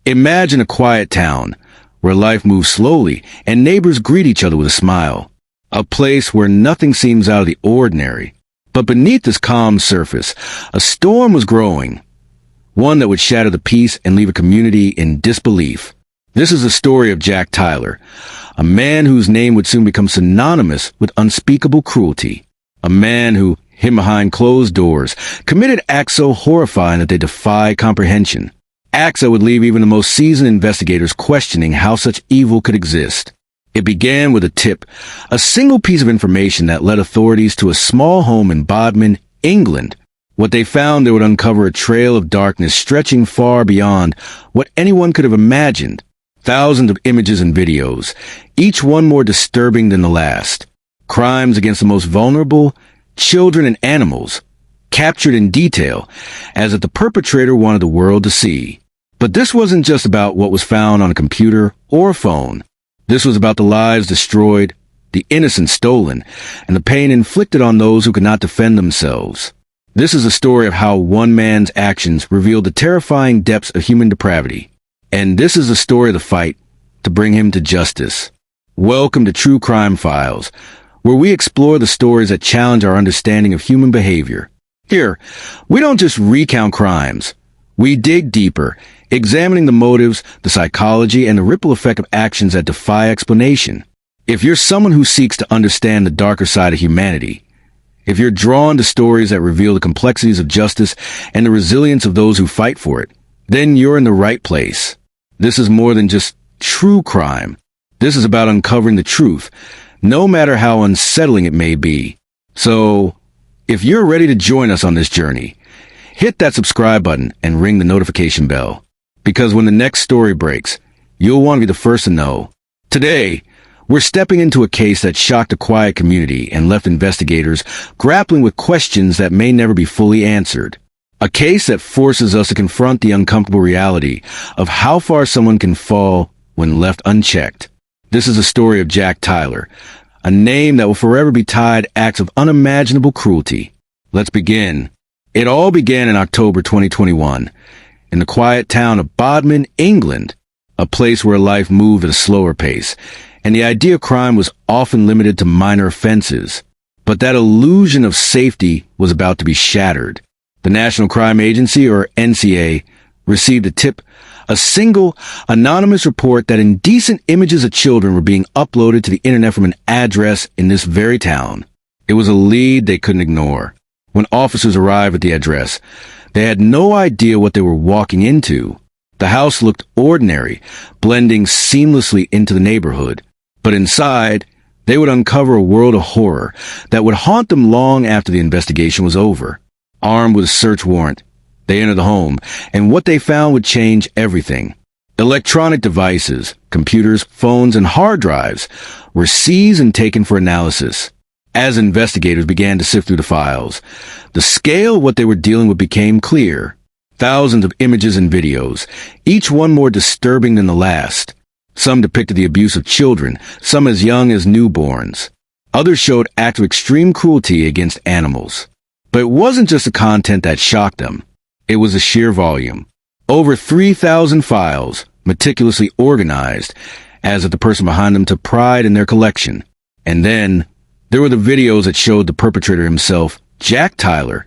Imagine a quiet town where life moves slowly and neighbors greet each other with a smile. A place where nothing seems out of the ordinary. But beneath this calm surface, a storm was growing. One that would shatter the peace and leave a community in disbelief. This is the story of Jack Tyler, a man whose name would soon become synonymous with unspeakable cruelty. A man who, hidden behind closed doors, committed acts so horrifying that they defy comprehension. Acts that would leave even the most seasoned investigators questioning how such evil could exist. It began with a tip, a single piece of information that led authorities to a small home in Bodmin, England. What they found there would uncover a trail of darkness stretching far beyond what anyone could have imagined. Thousands of images and videos, each one more disturbing than the last. Crimes against the most vulnerable, children and animals, captured in detail, as if the perpetrator wanted the world to see. But this wasn't just about what was found on a computer or a phone. This was about the lives destroyed, the innocent stolen, and the pain inflicted on those who could not defend themselves. This is a story of how one man's actions revealed the terrifying depths of human depravity. And this is the story of the fight to bring him to justice. Welcome to True Crime Files, where we explore the stories that challenge our understanding of human behavior. Here, we don't just recount crimes. We dig deeper, examining the motives, the psychology, and the ripple effect of actions that defy explanation. If you're someone who seeks to understand the darker side of humanity, if you're drawn to stories that reveal the complexities of justice and the resilience of those who fight for it, then you're in the right place. This is more than just true crime. This is about uncovering the truth, no matter how unsettling it may be. So, if you're ready to join us on this journey, hit that subscribe button and ring the notification bell. Because when the next story breaks, you'll want to be the first to know. Today, we're stepping into a case that shocked a quiet community and left investigators grappling with questions that may never be fully answered. A case that forces us to confront the uncomfortable reality of how far someone can fall when left unchecked. This is the story of Jack Tyler, a name that will forever be tied to acts of unimaginable cruelty. Let's begin. It all began in October 2021, in the quiet town of Bodmin, England, a place where life moved at a slower pace, and the idea of crime was often limited to minor offenses. But that illusion of safety was about to be shattered. The National Crime Agency, or NCA, received a tip, a single, anonymous report that indecent images of children were being uploaded to the internet from an address in this very town. It was a lead they couldn't ignore. When officers arrived at the address, they had no idea what they were walking into. The house looked ordinary, blending seamlessly into the neighborhood. But inside, they would uncover a world of horror that would haunt them long after the investigation was over. Armed with a search warrant, they entered the home, and what they found would change everything. Electronic devices, computers, phones, and hard drives were seized and taken for analysis. As investigators began to sift through the files, the scale of what they were dealing with became clear. Thousands of images and videos, each one more disturbing than the last. Some depicted the abuse of children, some as young as newborns. Others showed acts of extreme cruelty against animals. But it wasn't just the content that shocked them. It was the sheer volume. Over 3,000 files, meticulously organized, as if the person behind them took pride in their collection. And then, there were the videos that showed the perpetrator himself, Jack Tyler,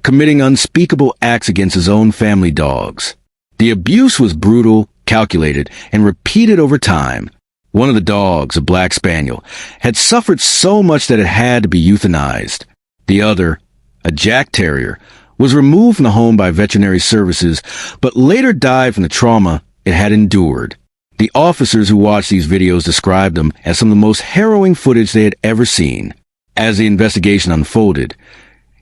committing unspeakable acts against his own family dogs. The abuse was brutal, calculated, and repeated over time. One of the dogs, a black spaniel, had suffered so much that it had to be euthanized. The other, a Jack Terrier, was removed from the home by veterinary services, but later died from the trauma it had endured. The officers who watched these videos described them as some of the most harrowing footage they had ever seen. As the investigation unfolded,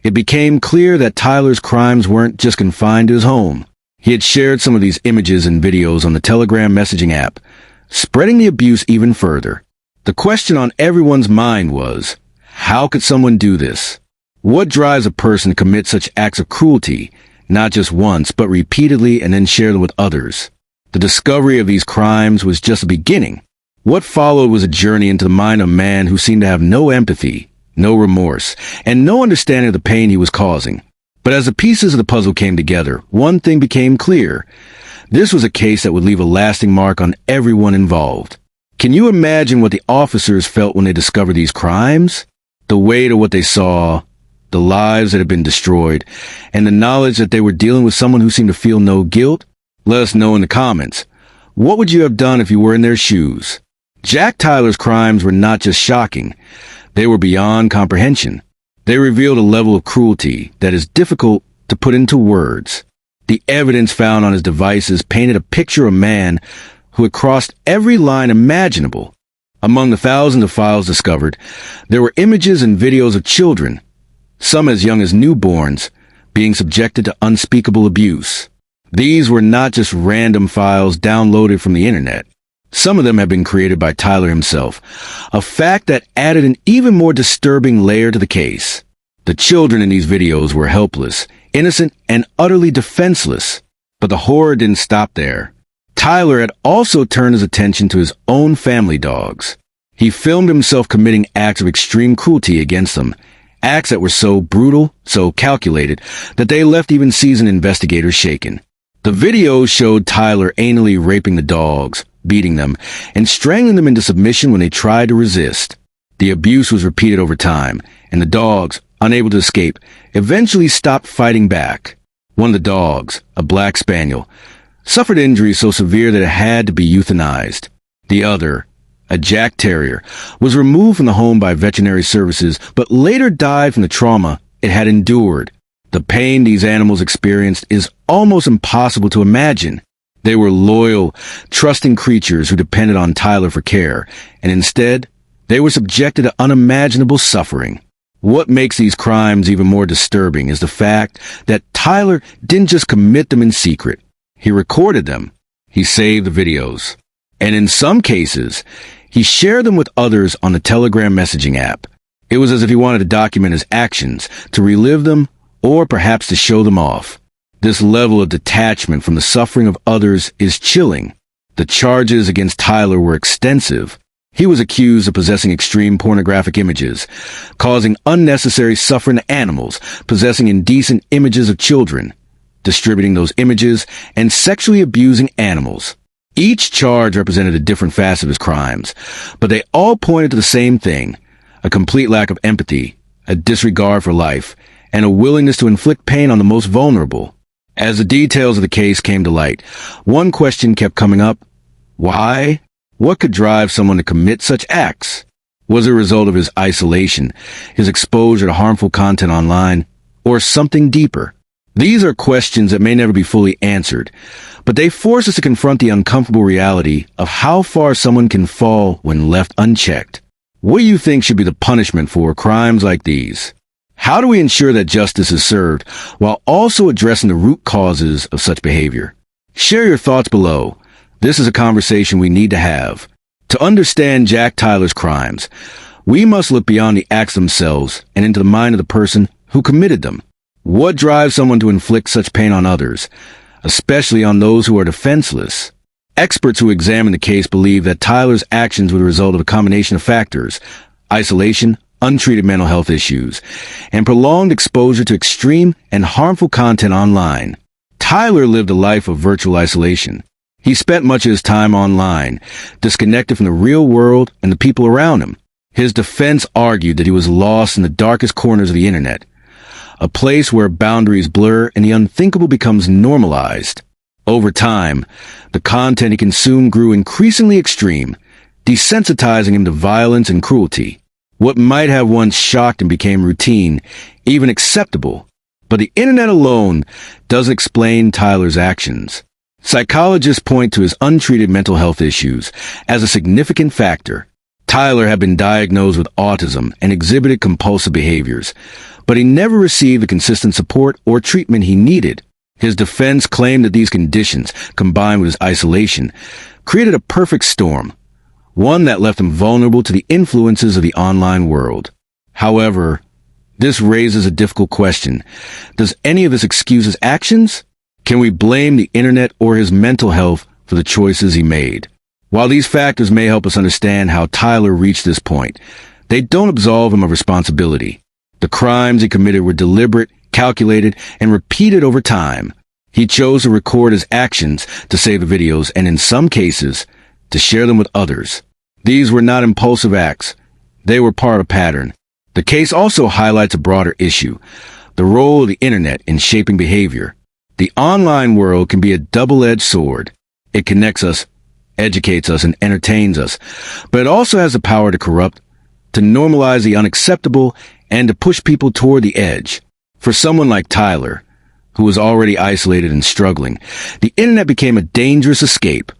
it became clear that Tyler's crimes weren't just confined to his home. He had shared some of these images and videos on the Telegram messaging app, spreading the abuse even further. The question on everyone's mind was, how could someone do this? What drives a person to commit such acts of cruelty, not just once, but repeatedly, and then share them with others? The discovery of these crimes was just the beginning. What followed was a journey into the mind of a man who seemed to have no empathy, no remorse, and no understanding of the pain he was causing. But as the pieces of the puzzle came together, one thing became clear. This was a case that would leave a lasting mark on everyone involved. Can you imagine what the officers felt when they discovered these crimes? The weight of what they saw, the lives that had been destroyed, and the knowledge that they were dealing with someone who seemed to feel no guilt? Let us know in the comments. What would you have done if you were in their shoes? Jack Tyler's crimes were not just shocking. They were beyond comprehension. They revealed a level of cruelty that is difficult to put into words. The evidence found on his devices painted a picture of a man who had crossed every line imaginable. Among the thousands of files discovered, there were images and videos of children, some as young as newborns, being subjected to unspeakable abuse. These were not just random files downloaded from the internet. Some of them had been created by Tyler himself, a fact that added an even more disturbing layer to the case. The children in these videos were helpless, innocent, and utterly defenseless. But the horror didn't stop there. Tyler had also turned his attention to his own family dogs. He filmed himself committing acts of extreme cruelty against them, acts that were so brutal, so calculated, that they left even seasoned investigators shaken. The videos showed Tyler anally raping the dogs, beating them, and strangling them into submission when they tried to resist. The abuse was repeated over time, and the dogs, unable to escape, eventually stopped fighting back. One of the dogs, a black spaniel, suffered injuries so severe that it had to be euthanized. The other, a Jack Terrier, was removed from the home by veterinary services, but later died from the trauma it had endured. The pain these animals experienced is almost impossible to imagine. They were loyal, trusting creatures who depended on Tyler for care, and instead, they were subjected to unimaginable suffering. What makes these crimes even more disturbing is the fact that Tyler didn't just commit them in secret. He recorded them. He saved the videos. And in some cases, he shared them with others on the Telegram messaging app. It was as if he wanted to document his actions, to relive them, or perhaps to show them off. This level of detachment from the suffering of others is chilling. The charges against Tyler were extensive. He was accused of possessing extreme pornographic images, causing unnecessary suffering to animals, possessing indecent images of children, distributing those images, and sexually abusing animals. Each charge represented a different facet of his crimes, but they all pointed to the same thing: a complete lack of empathy, a disregard for life, and a willingness to inflict pain on the most vulnerable. As the details of the case came to light, one question kept coming up: why? What could drive someone to commit such acts? Was it a result of his isolation, his exposure to harmful content online, or something deeper? These are questions that may never be fully answered, but they force us to confront the uncomfortable reality of how far someone can fall when left unchecked. What do you think should be the punishment for crimes like these? How do we ensure that justice is served while also addressing the root causes of such behavior? Share your thoughts below. This is a conversation we need to have. To understand Jack Tyler's crimes, we must look beyond the acts themselves and into the mind of the person who committed them. What drives someone to inflict such pain on others, especially on those who are defenseless? Experts who examine the case believe that Tyler's actions were the result of a combination of factors: isolation, untreated mental health issues, and prolonged exposure to extreme and harmful content online. Tyler lived a life of virtual isolation. He spent much of his time online, disconnected from the real world and the people around him. His defense argued that he was lost in the darkest corners of the internet, a place where boundaries blur and the unthinkable becomes normalized. Over time, the content he consumed grew increasingly extreme, desensitizing him to violence and cruelty. What might have once shocked him became routine, even acceptable. But the internet alone doesn't explain Tyler's actions. Psychologists point to his untreated mental health issues as a significant factor. Tyler had been diagnosed with autism and exhibited compulsive behaviors, but he never received the consistent support or treatment he needed. His defense claimed that these conditions, combined with his isolation, created a perfect storm, one that left him vulnerable to the influences of the online world. However, this raises a difficult question. Does any of this excuse his actions? Can we blame the internet or his mental health for the choices he made? While these factors may help us understand how Tyler reached this point, they don't absolve him of responsibility. The crimes he committed were deliberate, calculated, and repeated over time. He chose to record his actions, to save the videos, and in some cases, to share them with others. These were not impulsive acts. They were part of a pattern. The case also highlights a broader issue: the role of the internet in shaping behavior. The online world can be a double-edged sword. It connects us, educates us, and entertains us, but it also has the power to corrupt, to normalize the unacceptable, and to push people toward the edge. For someone like Tyler, who was already isolated and struggling, the internet became a dangerous escape,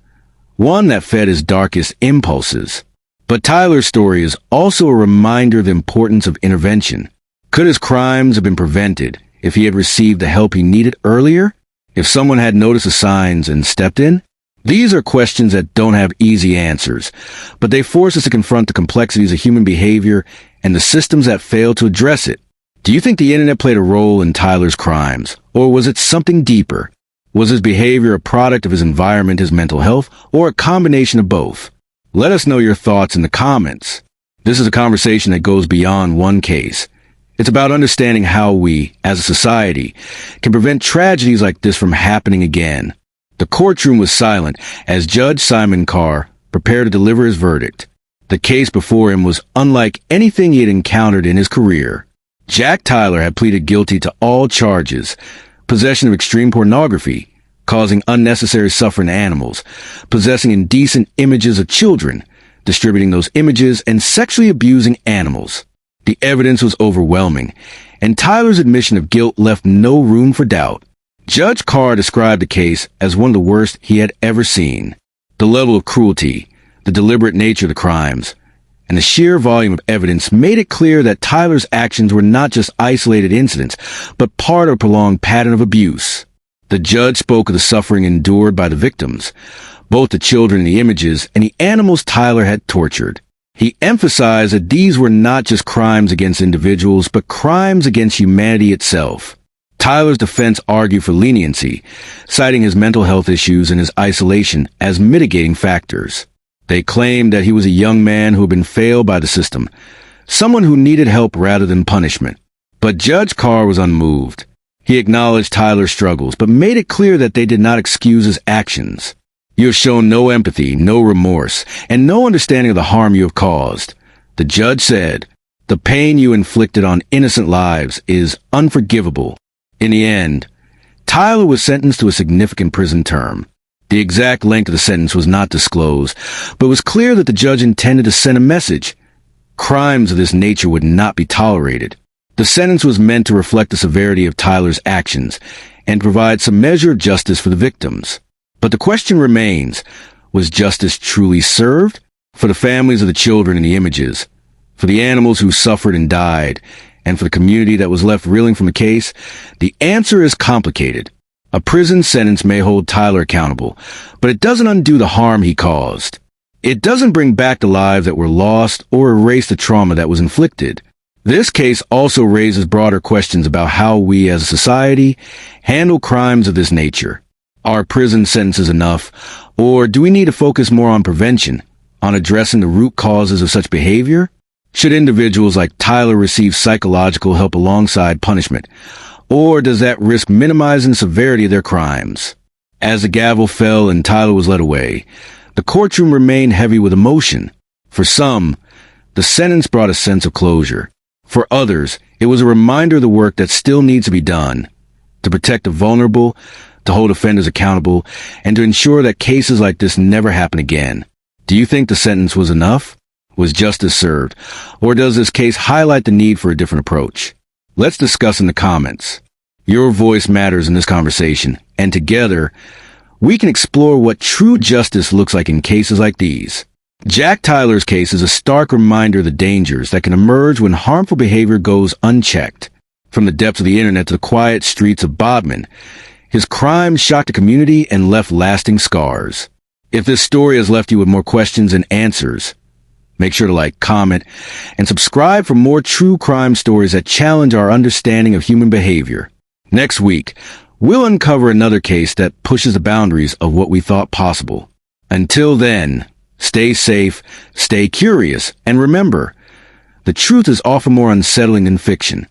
one that fed his darkest impulses. But Tyler's story is also a reminder of the importance of intervention. Could his crimes have been prevented if he had received the help he needed earlier? If someone had noticed the signs and stepped in? These are questions that don't have easy answers, but they force us to confront the complexities of human behavior and the systems that fail to address it. Do you think the internet played a role in Tyler's crimes, or was it something deeper? Was his behavior a product of his environment, his mental health, or a combination of both? Let us know your thoughts in the comments. This is a conversation that goes beyond one case. It's about understanding how we, as a society, can prevent tragedies like this from happening again. The courtroom was silent as Judge Simon Carr prepared to deliver his verdict. The case before him was unlike anything he had encountered in his career. Jack Tyler had pleaded guilty to all charges: possession of extreme pornography, causing unnecessary suffering to animals, possessing indecent images of children, distributing those images, and sexually abusing animals. The evidence was overwhelming, and Tyler's admission of guilt left no room for doubt. Judge Carr described the case as one of the worst he had ever seen. The level of cruelty, the deliberate nature of the crimes, and the sheer volume of evidence made it clear that Tyler's actions were not just isolated incidents, but part of a prolonged pattern of abuse. The judge spoke of the suffering endured by the victims, both the children in the images and the animals Tyler had tortured. He emphasized that these were not just crimes against individuals, but crimes against humanity itself. Tyler's defense argued for leniency, citing his mental health issues and his isolation as mitigating factors. They claimed that he was a young man who had been failed by the system, someone who needed help rather than punishment. But Judge Carr was unmoved. He acknowledged Tyler's struggles, but made it clear that they did not excuse his actions. "You have shown no empathy, no remorse, and no understanding of the harm you have caused," the judge said. "The pain you inflicted on innocent lives is unforgivable." In the end, Tyler was sentenced to a significant prison term. The exact length of the sentence was not disclosed, but it was clear that the judge intended to send a message. Crimes of this nature would not be tolerated. The sentence was meant to reflect the severity of Tyler's actions and provide some measure of justice for the victims. But the question remains, was justice truly served? For the families of the children in the images, for the animals who suffered and died, and for the community that was left reeling from the case, the answer is complicated. A prison sentence may hold Tyler accountable, but it doesn't undo the harm he caused. It doesn't bring back the lives that were lost or erase the trauma that was inflicted. This case also raises broader questions about how we as a society handle crimes of this nature. Are prison sentences enough, or do we need to focus more on prevention, on addressing the root causes of such behavior? Should individuals like Tyler receive psychological help alongside punishment, or does that risk minimizing the severity of their crimes? As the gavel fell and Tyler was led away, the courtroom remained heavy with emotion. For some, the sentence brought a sense of closure. For others, it was a reminder of the work that still needs to be done, to protect the vulnerable, to hold offenders accountable, and to ensure that cases like this never happen again. Do you think the sentence was enough? Was justice served? Or does this case highlight the need for a different approach? Let's discuss in the comments. Your voice matters in this conversation, and together, we can explore what true justice looks like in cases like these. Jack Tyler's case is a stark reminder of the dangers that can emerge when harmful behavior goes unchecked. From the depths of the internet to the quiet streets of Bodmin, his crimes shocked the community and left lasting scars. If this story has left you with more questions than answers, make sure to like, comment, and subscribe for more true crime stories that challenge our understanding of human behavior. Next week, we'll uncover another case that pushes the boundaries of what we thought possible. Until then, stay safe, stay curious, and remember, the truth is often more unsettling than fiction.